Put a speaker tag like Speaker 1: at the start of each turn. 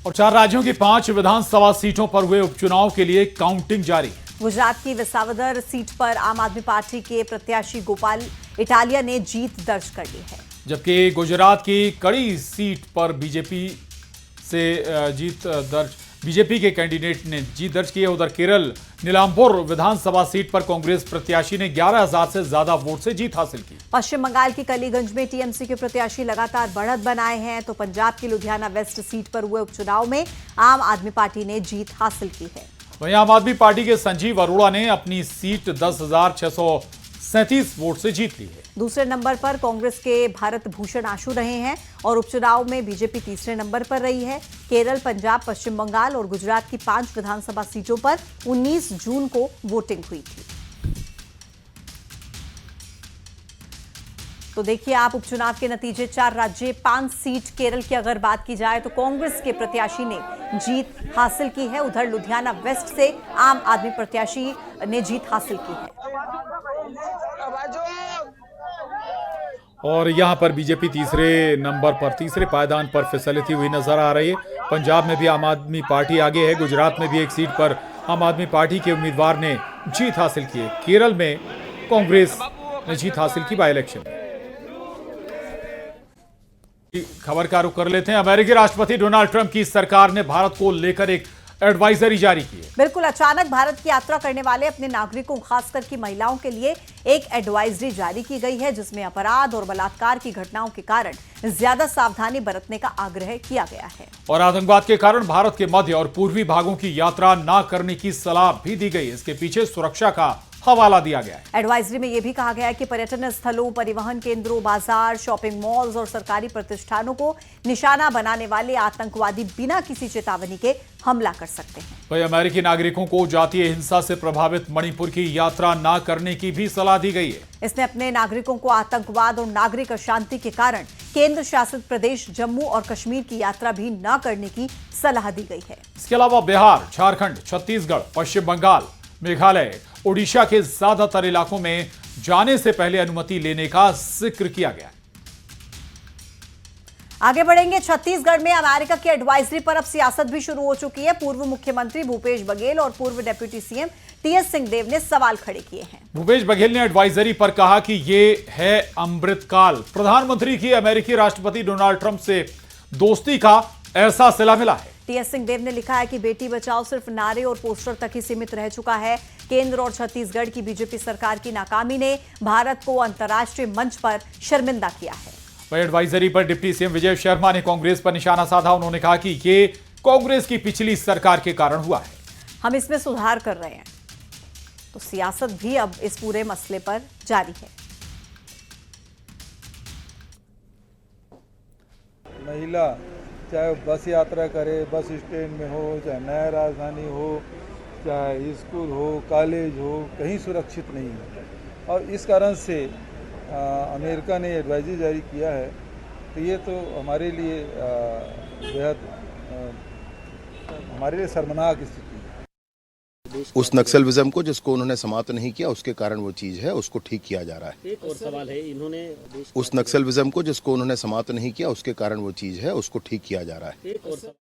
Speaker 1: और 4 राज्यों की 5 विधानसभा सीटों पर हुए उपचुनाव के लिए काउंटिंग जारी।
Speaker 2: गुजरात की विसावदर सीट पर आम आदमी पार्टी के प्रत्याशी गोपाल इटालिया ने जीत दर्ज कर ली है,
Speaker 1: जबकि गुजरात की कड़ी सीट पर बीजेपी के कैंडिडेट ने जीत दर्ज की है। उधर केरल नीलांपुर विधानसभा सीट पर कांग्रेस प्रत्याशी ने 11,000 से ज्यादा वोट से जीत हासिल की।
Speaker 2: पश्चिम बंगाल की कलीगंज में टीएमसी के प्रत्याशी लगातार बढ़त बनाए हैं, तो पंजाब की लुधियाना वेस्ट सीट पर हुए उपचुनाव में आम आदमी पार्टी ने जीत हासिल की है।
Speaker 1: वहीं आम आदमी पार्टी के संजीव अरोड़ा ने अपनी सीट 10,637 वोट से जीत ली है।
Speaker 2: दूसरे नंबर पर कांग्रेस के भारत भूषण आशु रहे हैं और उपचुनाव में बीजेपी तीसरे नंबर पर रही है। केरल, पंजाब, पश्चिम बंगाल और गुजरात की 5 विधानसभा सीटों पर 19 जून को वोटिंग हुई थी। तो देखिए आप उपचुनाव के नतीजे, 4 राज्य, 5 सीट। केरल की अगर बात की जाए तो कांग्रेस के प्रत्याशी ने जीत हासिल की है। उधर लुधियाना वेस्ट से आम आदमी प्रत्याशी ने जीत हासिल की है।
Speaker 1: और यहां पर बीजेपी तीसरे पायदान पर फिसलती हुई नजर आ रही है। पंजाब में भी आम आदमी पार्टी आगे है। गुजरात में भी एक सीट पर आम आदमी पार्टी के उम्मीदवार ने जीत हासिल की है। केरल में कांग्रेस ने जीत हासिल की बाई इलेक्शन। खबर का रुख कर लेते हैं। अमेरिकी राष्ट्रपति डोनाल्ड ट्रंप की सरकार ने भारत को लेकर एक एडवाइजरी जारी की है।
Speaker 2: बिल्कुल अचानक भारत की यात्रा करने वाले अपने नागरिकों, खासकर की महिलाओं के लिए एक एडवाइजरी जारी की गई है, जिसमें अपराध और बलात्कार की घटनाओं के कारण ज्यादा सावधानी बरतने का आग्रह किया गया है
Speaker 1: और आतंकवाद के कारण भारत के मध्य और पूर्वी भागों की यात्रा न करने की सलाह भी दी गई। इसके पीछे सुरक्षा का हवाला दिया गया है।
Speaker 2: एडवाइजरी में यह भी कहा गया है कि पर्यटन स्थलों, परिवहन केंद्रों, बाजार, शॉपिंग मॉल्स और सरकारी प्रतिष्ठानों को निशाना बनाने वाले आतंकवादी बिना किसी चेतावनी के हमला कर सकते हैं।
Speaker 1: वही अमेरिकी नागरिकों को जातीय हिंसा से प्रभावित मणिपुर की यात्रा न करने की भी सलाह दी गई है।
Speaker 2: इसने अपने नागरिकों को आतंकवाद और नागरिक अशांति के कारण केंद्र शासित प्रदेश जम्मू और कश्मीर की यात्रा भी न करने की सलाह दी गई है।
Speaker 1: इसके अलावा बिहार, झारखंड, छत्तीसगढ़, पश्चिम बंगाल, मेघालय, ओडिशा के ज्यादातर इलाकों में जाने से पहले अनुमति लेने का जिक्र किया गया है।
Speaker 2: आगे बढ़ेंगे। छत्तीसगढ़ में अमेरिका की एडवाइजरी पर अब सियासत भी शुरू हो चुकी है। पूर्व मुख्यमंत्री भूपेश बघेल और पूर्व डिप्टी सीएम टीएस सिंहदेव ने सवाल खड़े किए हैं।
Speaker 1: भूपेश बघेल ने एडवाइजरी पर कहा कि ये है अमृतकाल। प्रधानमंत्री की अमेरिकी राष्ट्रपति डोनाल्ड ट्रंप से दोस्ती का ऐसा सिला मिला है।
Speaker 2: टीएस सिंहदेव ने लिखा है कि बेटी बचाओ सिर्फ नारे और पोस्टर तक ही सीमित रह चुका है। केंद्र और छत्तीसगढ़ की बीजेपी सरकार की नाकामी ने भारत को अंतर्राष्ट्रीय मंच पर शर्मिंदा किया है।
Speaker 1: वही एडवाइजरी पर डिप्टी सीएम विजय शर्मा ने कांग्रेस पर निशाना साधा। उन्होंने कहा कि ये कांग्रेस की पिछली सरकार के कारण हुआ है।
Speaker 2: हम इसमें सुधार कर रहे हैं। तो सियासत भी अब इस पूरे मसले पर जारी है।
Speaker 3: महिला चाहे बस यात्रा करे, बस स्टैंड में हो, चाहे नया राजधानी हो, चाहे स्कूल हो, कॉलेज हो, कहीं सुरक्षित नहीं है। और इस कारण से अमेरिका ने एडवाइजरी जारी किया है। तो ये तो हमारे लिए बेहद हमारे लिए शर्मनाक स्थिति है।
Speaker 4: उस नक्सलिज्म को जिसको उन्होंने समाप्त नहीं किया, उसके कारण वो चीज़ है, उसको ठीक किया जा रहा है।
Speaker 5: एक और सवाल है, इन्होंने
Speaker 4: उस नक्सलिज्म को जिसको उन्होंने समाप्त नहीं किया, उसके कारण वो चीज़ है, उसको ठीक किया जा रहा है।
Speaker 5: एक और